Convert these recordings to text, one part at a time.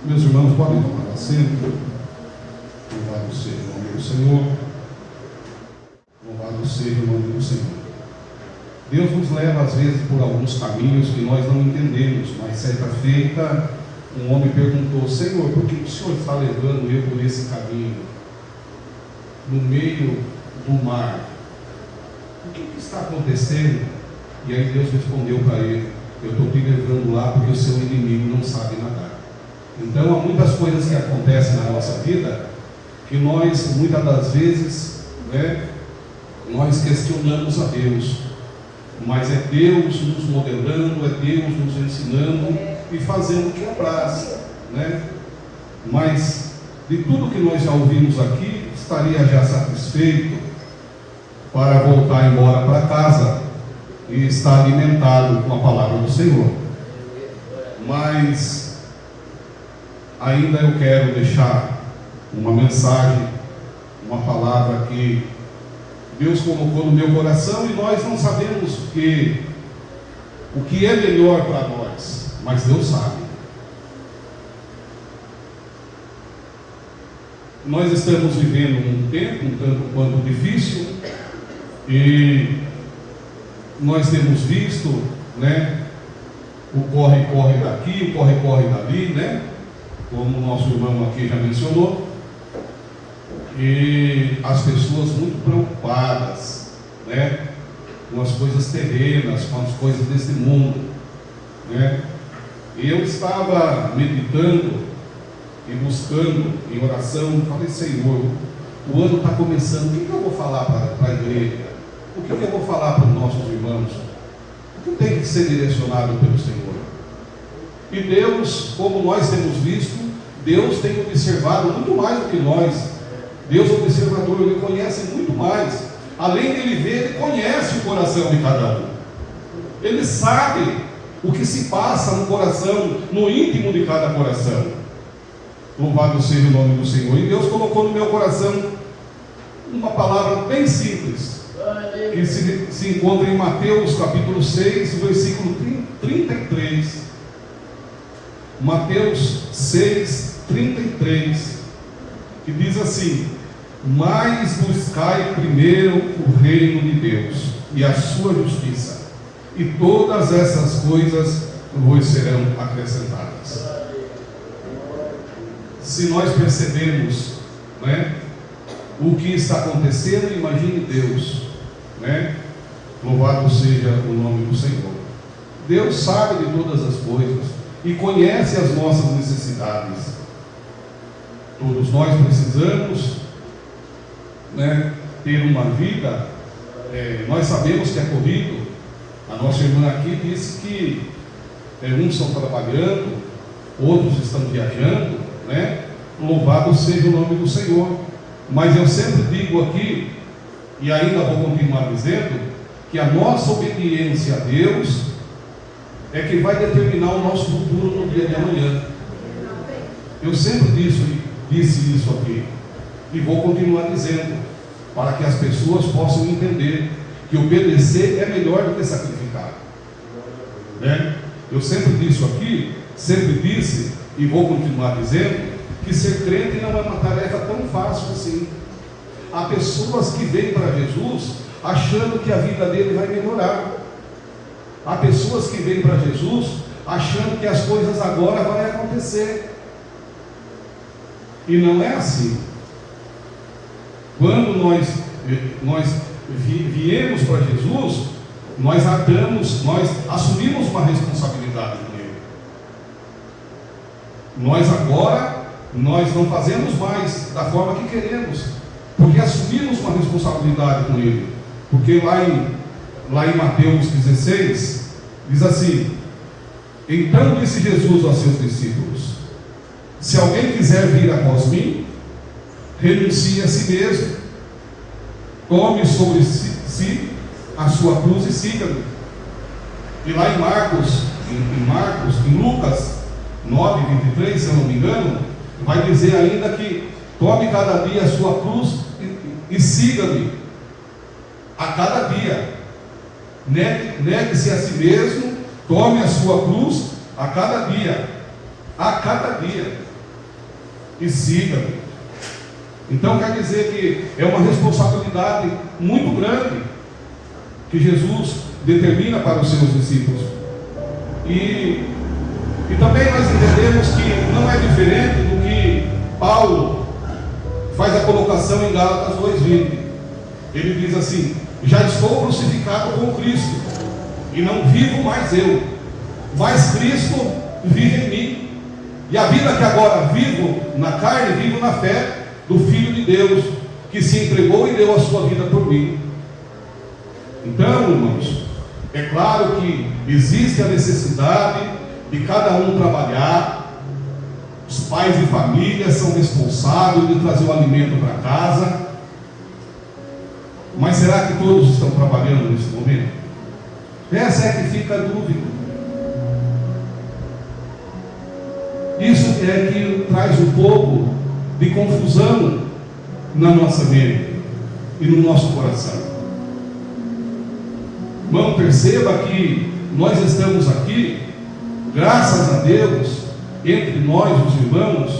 Meus irmãos, podem tomar assento. Louvado seja o nome do Senhor. Louvado seja o nome do Senhor. Deus nos leva às vezes por alguns caminhos que nós não entendemos, mas certa feita um homem perguntou: Senhor, por que o Senhor está levando eu por esse caminho, no meio do mar? O que está acontecendo? E aí Deus respondeu para ele: eu estou te levando lá porque o seu inimigo não sabe nadar. Então há muitas coisas que acontecem na nossa vida que nós, muitas das vezes, nós questionamos a Deus, mas é Deus nos modelando, é Deus nos ensinando e fazendo o que apraz, Mas de tudo que nós já ouvimos aqui, estaria já satisfeito para voltar embora para casa e estar alimentado com a palavra do Senhor. Mas ainda eu quero deixar uma mensagem, uma palavra que Deus colocou no meu coração, e nós não sabemos o que é melhor para nós, mas Deus sabe. Nós estamos vivendo um tempo um tanto quanto difícil, e nós temos visto, o corre-corre daqui, o corre-corre dali, como o nosso irmão aqui já mencionou, e as pessoas muito preocupadas, com as coisas terrenas, com as coisas desse mundo, E eu estava meditando e buscando em oração, falei: Senhor, o ano está começando, o que eu vou falar para a igreja? O que eu vou falar para os nossos irmãos? O que tem que ser direcionado pelo Senhor? E Deus, como nós temos visto, Deus tem observado muito mais do que nós. Deus, observador, Ele conhece muito mais. Além de Ele ver, Ele conhece o coração de cada um. Ele sabe o que se passa no coração, no íntimo de cada coração. Louvado seja o nome do Senhor. E Deus colocou no meu coração uma palavra bem simples, que se encontra em Mateus capítulo 6, versículo 33. Mateus 6, 33, que diz assim: mas buscai primeiro o reino de Deus e a sua justiça, e todas essas coisas vos serão acrescentadas. Se nós percebemos, o que está acontecendo, imagine Deus, Louvado seja o nome do Senhor. Deus sabe de todas as coisas e conhece as nossas necessidades. Todos nós precisamos, ter uma vida, nós sabemos que é corrido. A nossa irmã aqui disse que uns estão trabalhando, outros estão viajando, Louvado seja o nome do Senhor. Mas eu sempre digo aqui, e ainda vou continuar dizendo, que a nossa obediência a Deus é que vai determinar o nosso futuro no dia de amanhã. Eu sempre disse isso aqui, e vou continuar dizendo, para que as pessoas possam entender que obedecer é melhor do que sacrificar. Eu sempre disse aqui, sempre disse, e vou continuar dizendo, que ser crente não é uma tarefa tão fácil assim. Há pessoas que vêm para Jesus achando que a vida dele vai melhorar. Há pessoas que vêm para Jesus achando que as coisas agora vão acontecer. E não é assim. Quando nós viemos para Jesus, nós assumimos uma responsabilidade com Ele. Nós não fazemos mais da forma que queremos, porque assumimos uma responsabilidade com Ele. Porque lá em Mateus 16, diz assim: então disse Jesus aos seus discípulos: se alguém quiser vir após mim, renuncie a si mesmo, tome sobre si a sua cruz e siga-me. E lá em Lucas 9:23, se eu não me engano, vai dizer ainda que tome cada dia a sua cruz e siga-me a cada dia. Negue-se a si mesmo, tome a sua cruz a cada dia. A cada dia. e siga-me. Então quer dizer que é uma responsabilidade muito grande que Jesus determina para os seus discípulos. E também nós entendemos que não é diferente do que Paulo faz a colocação em Gálatas 2:20. Ele diz assim: já estou crucificado com Cristo, e não vivo mais eu, mas Cristo vive em mim. E a vida que agora vivo na carne, vivo na fé do Filho de Deus, que se entregou e deu a sua vida por mim. Então, irmãos, é claro que existe a necessidade de cada um trabalhar. Os pais de família são responsáveis de trazer o alimento para casa. Mas será que todos estão trabalhando nesse momento? Essa é que fica a dúvida. Isso é que traz um pouco de confusão na nossa mente e no nosso coração. Irmão, perceba que nós estamos aqui, graças a Deus, entre nós, os irmãos,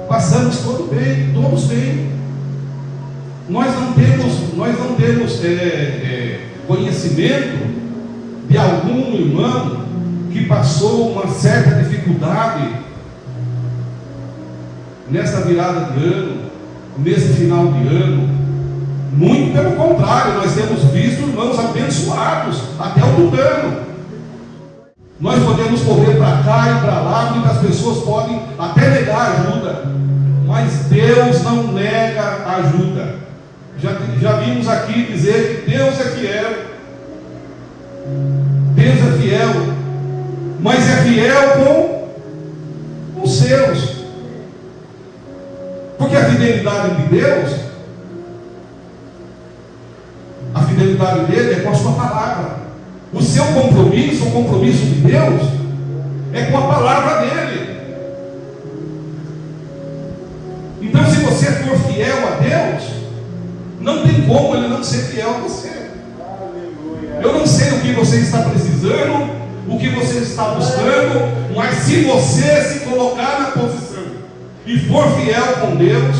passamos todos bem. Nós não temos conhecimento de algum irmão que passou uma certa dificuldade nessa virada de ano, nesse final de ano. Muito pelo contrário, nós temos visto irmãos abençoados até o tutano. Nós podemos correr para cá e para lá, muitas pessoas podem até negar ajuda, mas Deus não nega ajuda. Já vimos aqui dizer que Deus é fiel. Deus é fiel, mas é fiel com os seus. Porque a fidelidade de Deus, a fidelidade dele é com a sua palavra. O seu compromisso, o compromisso de Deus, é com a palavra dele. Então, se você for fiel a Deus, não tem como ele não ser fiel a você. Eu não sei o que você está precisando, o que você está buscando, mas se você se colocar na posição e for fiel com Deus,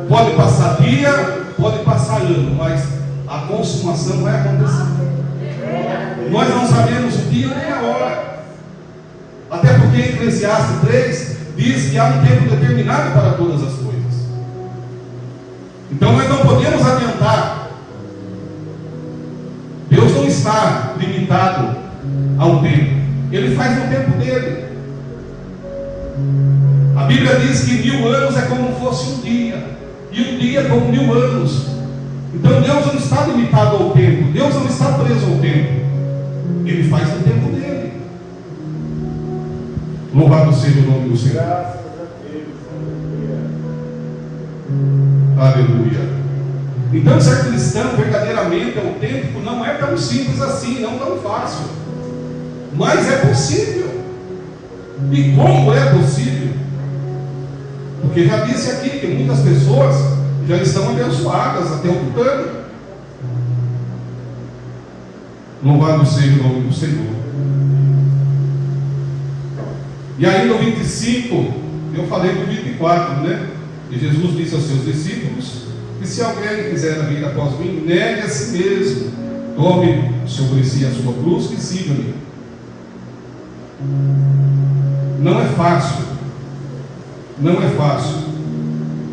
pode passar dia, pode passar ano, mas a consumação vai acontecer. Nós não sabemos o dia nem a hora. Até porque Eclesiastes 3 diz que há um tempo determinado para todas as coisas. Então nós não podemos adiantar. Deus não está limitado ao tempo. Ele faz no tempo dele. A Bíblia diz que 1000 anos é como fosse um dia, e um dia é como 1000 anos. Então Deus não está limitado ao tempo. Deus não está preso ao tempo. Ele faz no tempo dele. Louvado seja o nome do Senhor. Graças a Deus. Aleluia. Então ser cristão verdadeiramente autêntico não é tão simples assim, não tão fácil. Mas é possível. E como é possível? Porque já disse aqui que muitas pessoas já estão abençoadas até o tutano. Louvado seja o nome do Senhor. E aí no 25, eu falei do 24, né? E Jesus disse aos seus discípulos que se alguém quiser vir após mim, negue a si mesmo, tome sobre si a sua cruz e siga-me. Não é fácil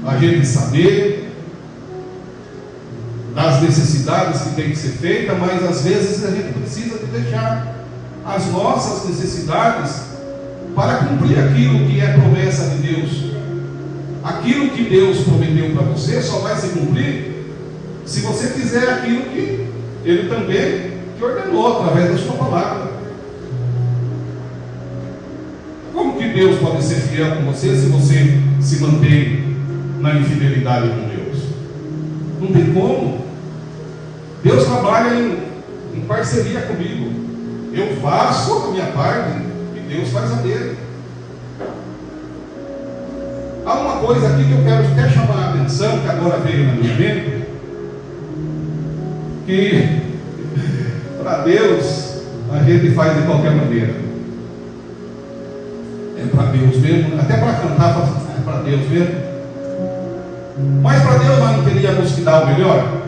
a gente saber das necessidades que tem que ser feitas, mas às vezes a gente precisa de deixar as nossas necessidades para cumprir aquilo que é promessa de Deus. Aquilo que Deus prometeu para você só vai se cumprir se você fizer aquilo que Ele também te ordenou através da sua palavra. Como que Deus pode ser fiel com você se você se mantém na infidelidade com Deus? Não tem como. Deus trabalha em parceria comigo. Eu faço a minha parte e Deus faz a dele. Há uma coisa aqui que eu quero até chamar a atenção, que agora veio na minha mente, que para Deus a gente faz de qualquer maneira. É para Deus mesmo, até para cantar para Deus mesmo. Mas para Deus nós não teríamos que dar o melhor?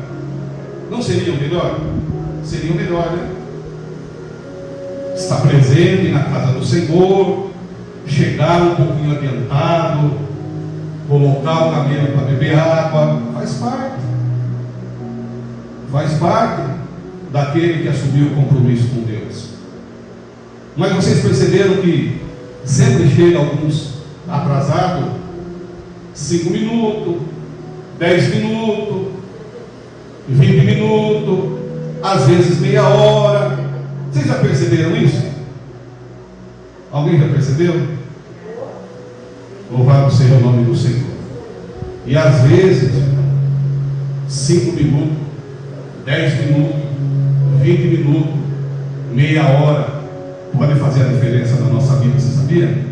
Não seria o melhor? Seria o melhor, né? Estar presente na casa do Senhor, chegar um pouquinho adiantado, colocar o camelo para beber água, faz parte daquele que assumiu o compromisso com Deus. Mas vocês perceberam que sempre chega alguns atrasados, 5 minutos, 10 minutos, 20 minutos, às vezes meia hora. Vocês já perceberam isso? Alguém já percebeu? Louvado seja o nome do Senhor. E às vezes 5 minutos, 10 minutos, 20 minutos, meia hora pode fazer a diferença na nossa vida, você sabia?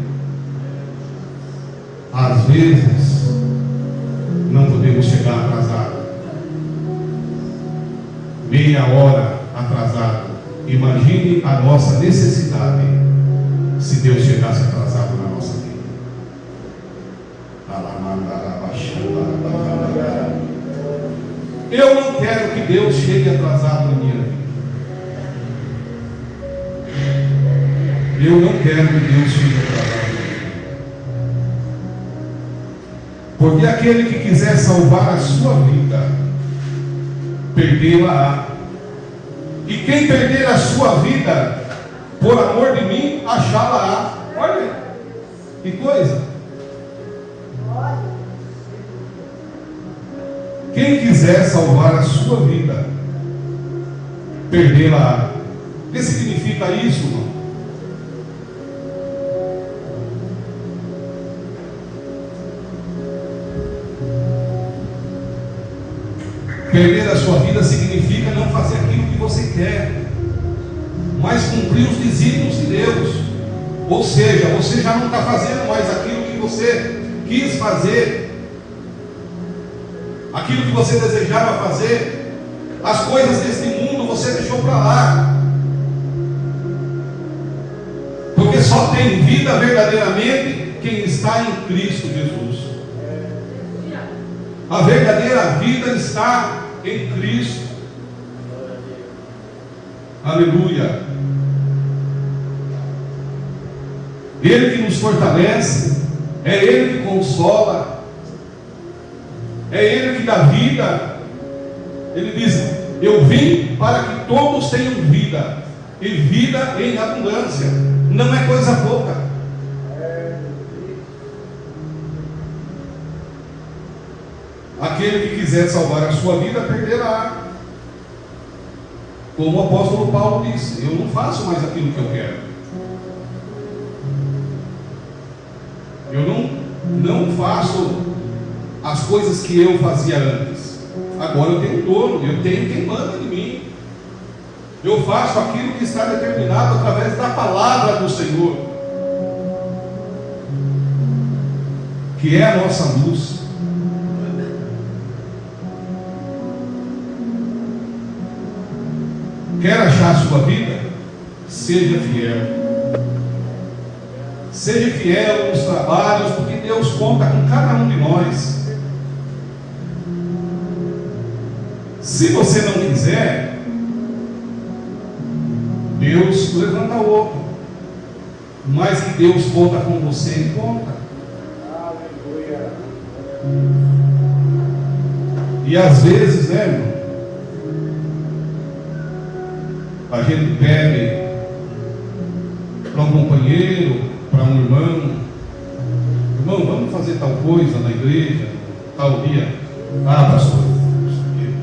Às vezes não podemos chegar atrasado. Meia hora atrasado. Imagine a nossa necessidade se Deus chegasse atrasado na nossa vida. Eu não quero que Deus chegue atrasado na minha vida. Eu não quero que Deus chegue atrasado na minha vida. Porque aquele que quiser salvar a sua vida, perdê-la-á. E quem perder a sua vida, por amor de mim, achá-la-á. Olha, que coisa. Quem quiser salvar a sua vida, perdê-la-á. O que significa isso, irmão? Perder a sua vida significa não fazer aquilo que você quer, mas cumprir os desígnios de Deus. Ou seja, você já não está fazendo mais aquilo que você quis fazer, aquilo que você desejava fazer. As coisas deste mundo você deixou para lá, porque só tem vida verdadeiramente quem está em Cristo Jesus. A verdadeira vida está em Cristo. Aleluia. Ele que nos fortalece, é Ele que consola, é Ele que dá vida. Ele diz: eu vim para que todos tenham vida, e vida em abundância. Não é coisa pouca. Aquele que quiser salvar a sua vida, perderá. Como o apóstolo Paulo disse: eu não faço mais aquilo que eu quero. Eu não faço as coisas que eu fazia antes. Agora eu tenho um dono, eu tenho quem manda em mim. Eu faço aquilo que está determinado através da palavra do Senhor, que é a nossa luz. Quer achar a sua vida? Seja fiel. Seja fiel nos trabalhos, porque Deus conta com cada um de nós. Se você não quiser, Deus levanta outro. Mas que Deus conta com você, Ele conta. Aleluia. E às vezes, né, irmão, a gente pede para um companheiro, para um irmão: irmão, vamos fazer tal coisa na igreja, tal dia. Ah, pastor,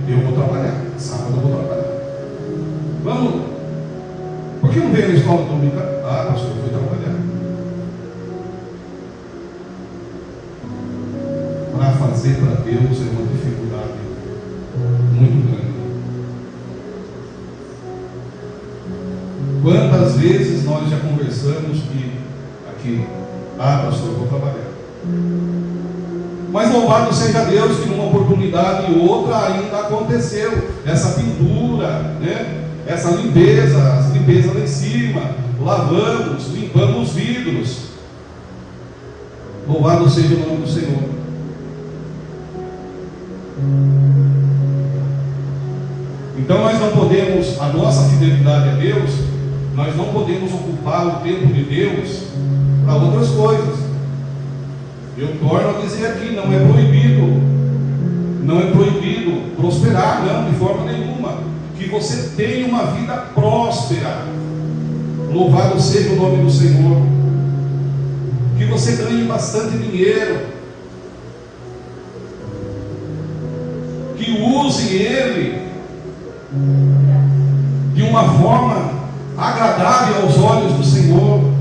eu vou trabalhar, sábado eu vou trabalhar. Vamos, por que não veio na escola dominical? Ah, pastor, eu fui trabalhar. Para fazer para Deus é uma dificuldade muito grande. Quantas vezes nós já conversamos aqui, ah, pastor, eu vou trabalhar. Mas louvado seja Deus que numa oportunidade e outra ainda aconteceu essa pintura, né? Essa limpeza, as limpezas lá em cima, lavamos, limpamos os vidros. Louvado seja o nome do Senhor. Então nós não podemos, a nossa fidelidade a Deus, nós não podemos ocupar o tempo de Deus para outras coisas. Eu torno a dizer aqui, não é proibido prosperar, não, de forma nenhuma. Que você tenha uma vida próspera. Louvado seja o nome do Senhor. Que você ganhe bastante dinheiro. Que use ele de uma forma agradável aos olhos do Senhor.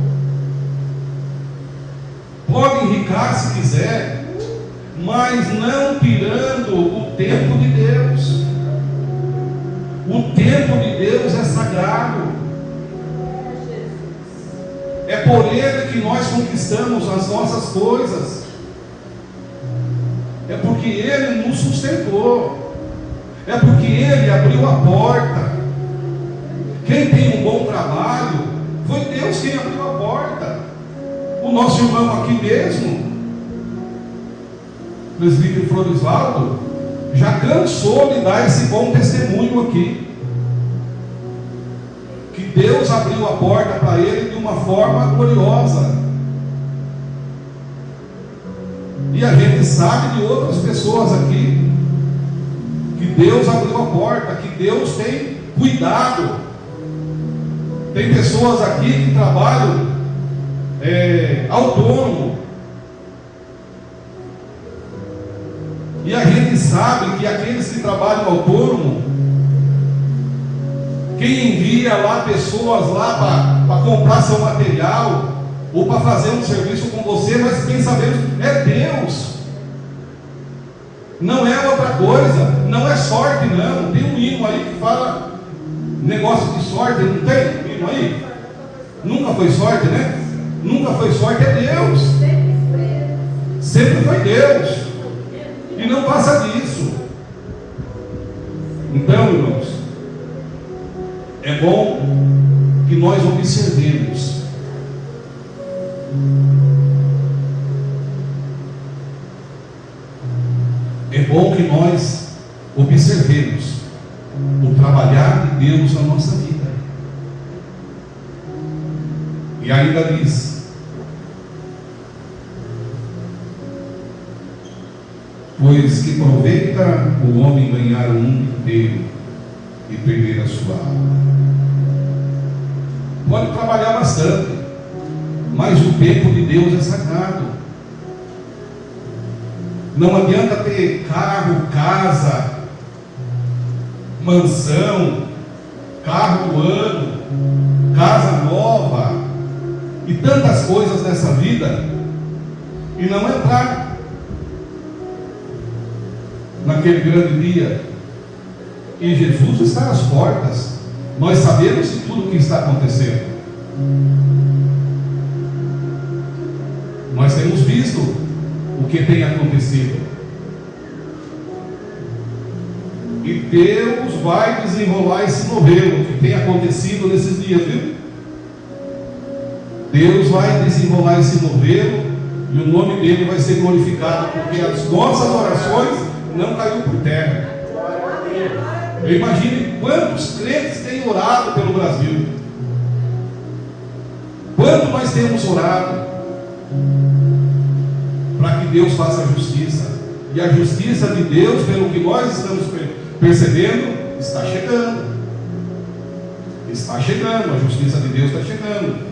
Pode enricar se quiser, mas não tirando o tempo de Deus. O tempo de Deus é sagrado. É por ele que nós conquistamos as nossas coisas. É porque ele nos sustentou. É porque ele abriu a porta. Quem tem um bom trabalho, foi Deus quem abriu a porta. O nosso irmão aqui mesmo, presbítero Florisvaldo, já cansou de dar esse bom testemunho aqui. Que Deus abriu a porta para ele de uma forma gloriosa. E a gente sabe de outras pessoas aqui que Deus abriu a porta, que Deus tem cuidado. Tem pessoas aqui que trabalham autônomo. E a gente sabe que aqueles que trabalham autônomo, quem envia lá pessoas lá para comprar seu material ou para fazer um serviço com você, mas quem sabemos é Deus. Não é outra coisa, não é sorte não. Tem um hino aí que fala negócio de sorte, não tem hino aí? Nunca foi sorte, né? Nunca foi sorte, é Deus. Sempre foi Deus. E não passa disso. Então, irmãos, é bom que nós observemos. É bom que nós observemos o trabalhar de Deus na nossa vida. E ainda diz: pois que aproveita o homem ganhar o mundo inteiro e perder a sua alma. Pode trabalhar bastante, mas o tempo de Deus é sagrado. Não adianta ter carro, casa, mansão, carro do ano, casa nova e tantas coisas nessa vida e não entrar naquele grande dia. E Jesus está às portas. Nós sabemos de tudo o que está acontecendo. Nós temos visto o que tem acontecido. E Deus vai desenrolar esse novelo que tem acontecido nesses dias, viu? Deus vai desenrolar esse novelo e o nome dele vai ser glorificado, porque as nossas orações não caiu por terra. Imagine quantos crentes têm orado pelo Brasil. Quanto nós temos orado para que Deus faça a justiça. E a justiça de Deus, pelo que nós estamos percebendo, está chegando. Está chegando, a justiça de Deus está chegando.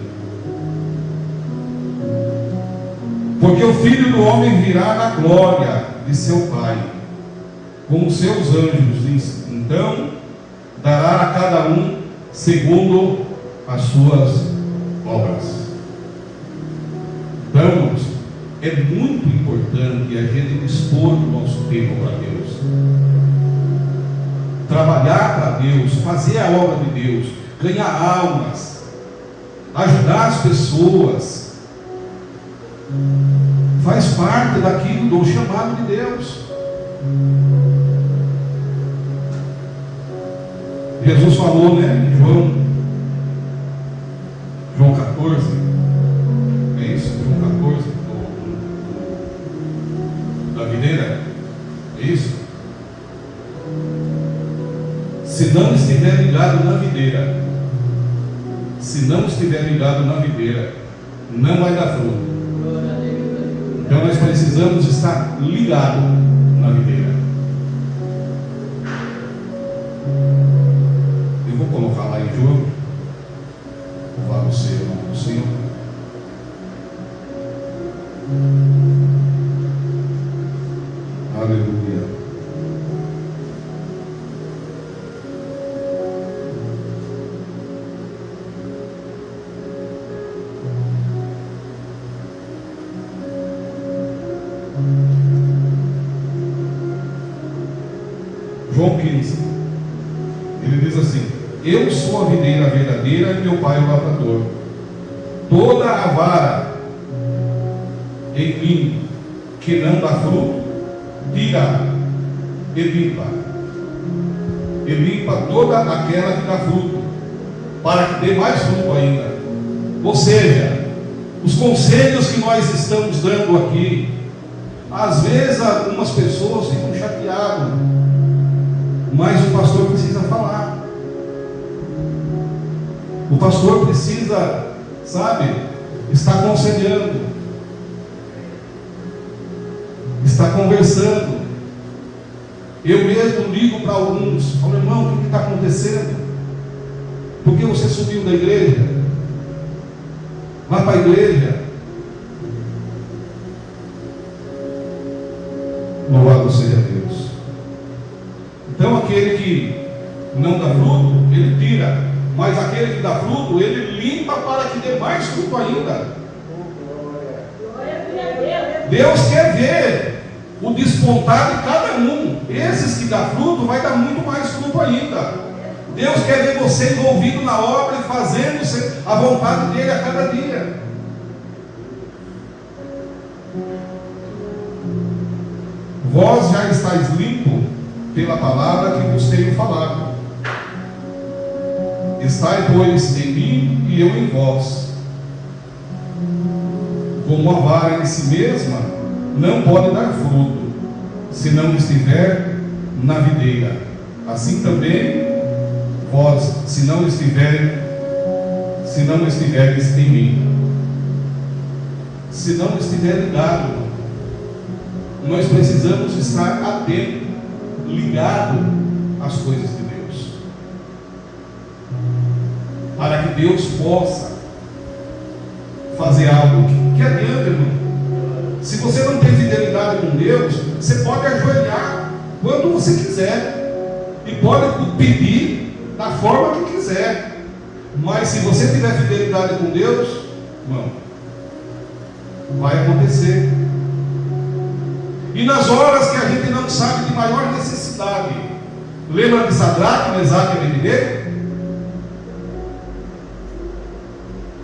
Porque o Filho do Homem virá na glória de seu Pai, com os seus anjos. Então, dará a cada um segundo as suas obras. Então, é muito importante a gente dispor do nosso tempo para Deus. Trabalhar para Deus, fazer a obra de Deus, ganhar almas, ajudar as pessoas. Faz parte daquilo do chamado de Deus. Jesus falou, né, em João 14, é isso? João 14, se não estiver ligado na videira, não vai dar fruto. Então nós precisamos estar ligados na videira. Eu vou colocar lá em João, louvado seja o nome do Senhor. Aleluia. João 15, ele diz assim: eu sou a videira verdadeira e meu pai é o lavrador. Toda a vara em mim que não dá fruto, tira e limpa. E limpa toda aquela que dá fruto, para que dê mais fruto ainda. Ou seja, os conselhos que nós estamos dando aqui, às vezes algumas pessoas ficam chateadas, mas o pastor precisa falar. O pastor precisa, sabe, estar aconselhando, está conversando. Eu mesmo ligo para alguns, falo: irmão, o que está acontecendo? Por que você subiu da igreja? Vai para a igreja. Louvado seja Deus. Então aquele que não dá fruto, ele tira, mas aquele que dá fruto, ele limpa para que dê mais fruto ainda. Deus quer ver o despontar de cada um. Esses que dão fruto, vai dar muito mais fruto ainda. Deus quer ver você envolvido na obra e fazendo a vontade dele a cada dia. Vós já estáis limpo pela palavra que vos tenho falado. Estai, pois, em mim e eu em vós. Como a vara em si mesma não pode dar fruto, se não estiver na videira, assim também vós, se não estiveres em mim. Se não estiver ligado, nós precisamos estar atento, ligado às coisas de Deus, para que Deus possa fazer algo que adianta, irmão. Se você não tem fidelidade com Deus, você pode ajoelhar quando você quiser e pode pedir da forma que quiser, mas se você tiver fidelidade com Deus, irmão, vai acontecer. E nas horas que a gente não sabe de maior necessidade, lembra de Sadraque, Mesaque e Abednego,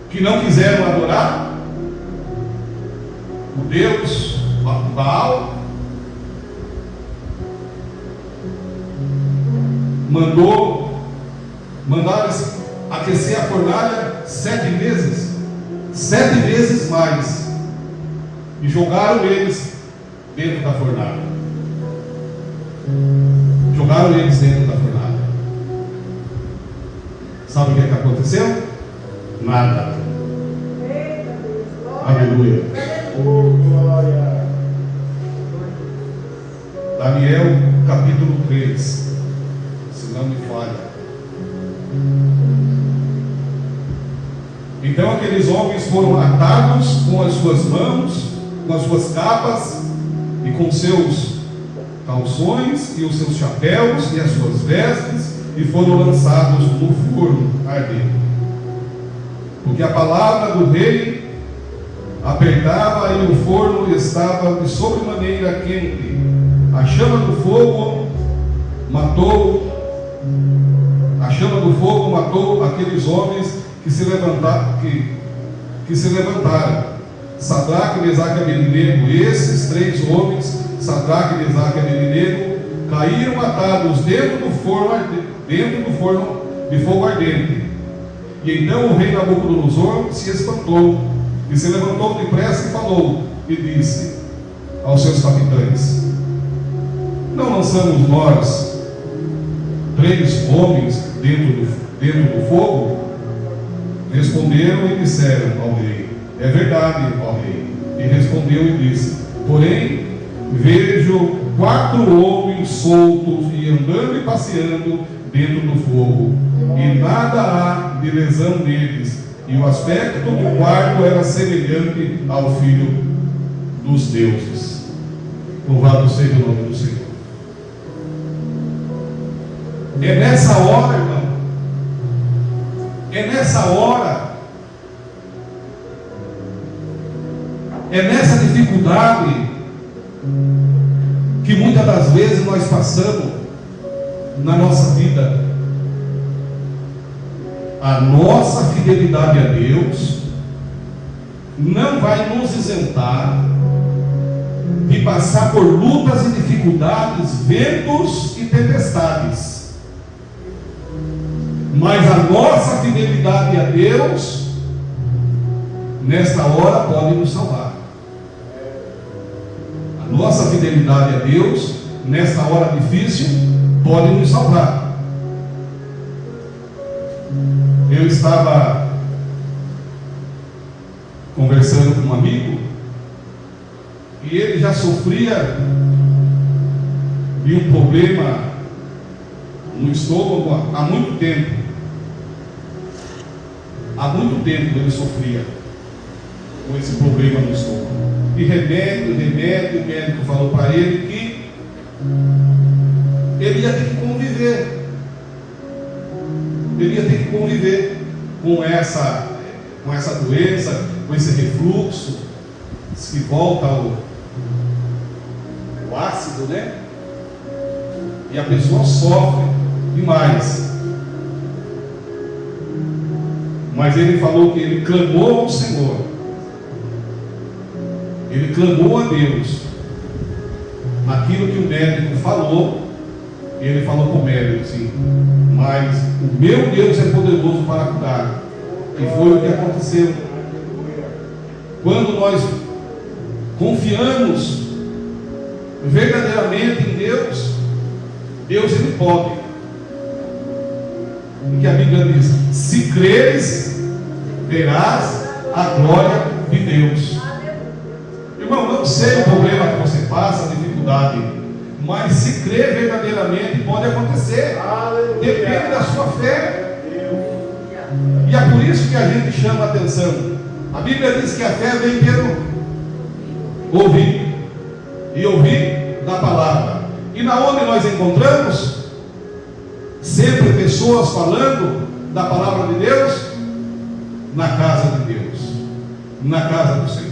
que não quiseram adorar o Deus Baal, mandaram aquecer a fornalha 7 vezes mais, e jogaram eles dentro da fornalha. Sabe o que aconteceu? Nada. Aleluia. Glória. Daniel capítulo 3, se não me falha. Então aqueles homens foram atados com as suas mãos, com as suas capas e com seus calções e os seus chapéus e as suas vestes, e foram lançados no forno ardente. Porque a palavra do rei apertava e o forno estava de sobremaneira quente. A chama do fogo matou aqueles homens que se levantaram. Sadraque, Mesaque e Abednego, esses 3 homens, Sadraque, Mesaque e Abednego, caíram atados dentro do forno de fogo ardente. E então o rei Nabucodonosor se espantou e se levantou depressa e falou e disse aos seus capitães: não lançamos nós 3 homens dentro do fogo, responderam e disseram ao rei: é verdade, ó rei. E respondeu e disse: porém, vejo 4 homens soltos e andando e passeando dentro do fogo, e nada há de lesão neles, e o aspecto do quarto era semelhante ao Filho dos deuses. Louvado seja o nome do Senhor. É nessa hora, irmão, é nessa hora, é nessa dificuldade que muitas das vezes nós passamos na nossa vida. A nossa fidelidade a Deus não vai nos isentar de passar por lutas e dificuldades, ventos e tempestades. Mas a nossa fidelidade a Deus, nesta hora, pode nos salvar. A nossa fidelidade a Deus, nesta hora difícil, pode nos salvar. Eu estava conversando com um amigo, e ele já sofria de um problema no estômago há muito tempo. Há muito tempo ele sofria com esse problema no estômago. E remédio, o médico falou para ele que ele ia ter que conviver. Ele ia ter que conviver com essa doença, com esse refluxo, que volta ao ácido, né? E a pessoa sofre demais. Mas ele falou que ele clamou ao Senhor. Ele clamou a Deus. Aquilo que o médico falou, ele falou para o médico assim: mas o meu Deus é poderoso para curar. E foi o que aconteceu. Quando nós confiamos verdadeiramente em Deus, Deus ele pode. Porque a Bíblia diz: se creres, verás a glória de Deus. Irmão, não sei o problema que você passa, a dificuldade, mas se crer verdadeiramente, pode acontecer. Depende da sua fé. E é por isso que a gente chama a atenção. A Bíblia diz que a fé vem pelo ouvir, e ouvir da palavra. E na onde nós encontramos sempre pessoas falando da palavra de Deus? Na casa de Deus, na casa do Senhor.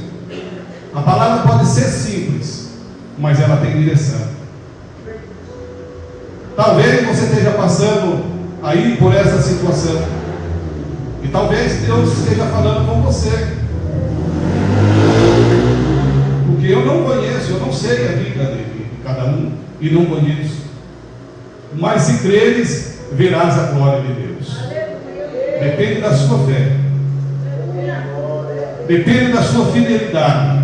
A palavra pode ser simples, mas ela tem direção. Talvez você esteja passando aí por essa situação, e talvez Deus esteja falando com você, porque eu não conheço, eu não sei a vida de cada um, e não conheço. Mas se creres, verás a glória de Deus. Depende da sua fé, depende da sua fidelidade.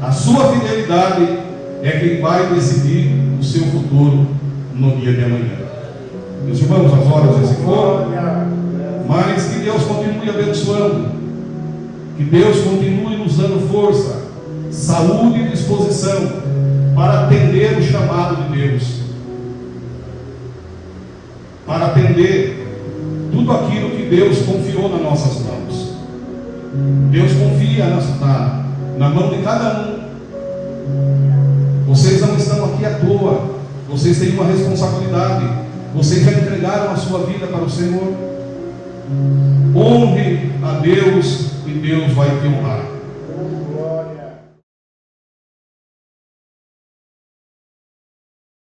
A sua fidelidade é quem vai decidir o seu futuro no dia de amanhã. Meus irmãos, as horas já se foram, mas que Deus continue abençoando, que Deus continue nos dando força, saúde e disposição para atender o chamado de Deus, para atender tudo aquilo que Deus confiou nas nossas mãos. Deus confia na mão de cada um. Vocês não estão aqui à toa, vocês têm uma responsabilidade, vocês já entregaram a sua vida para o Senhor. Honre a Deus e Deus vai te honrar.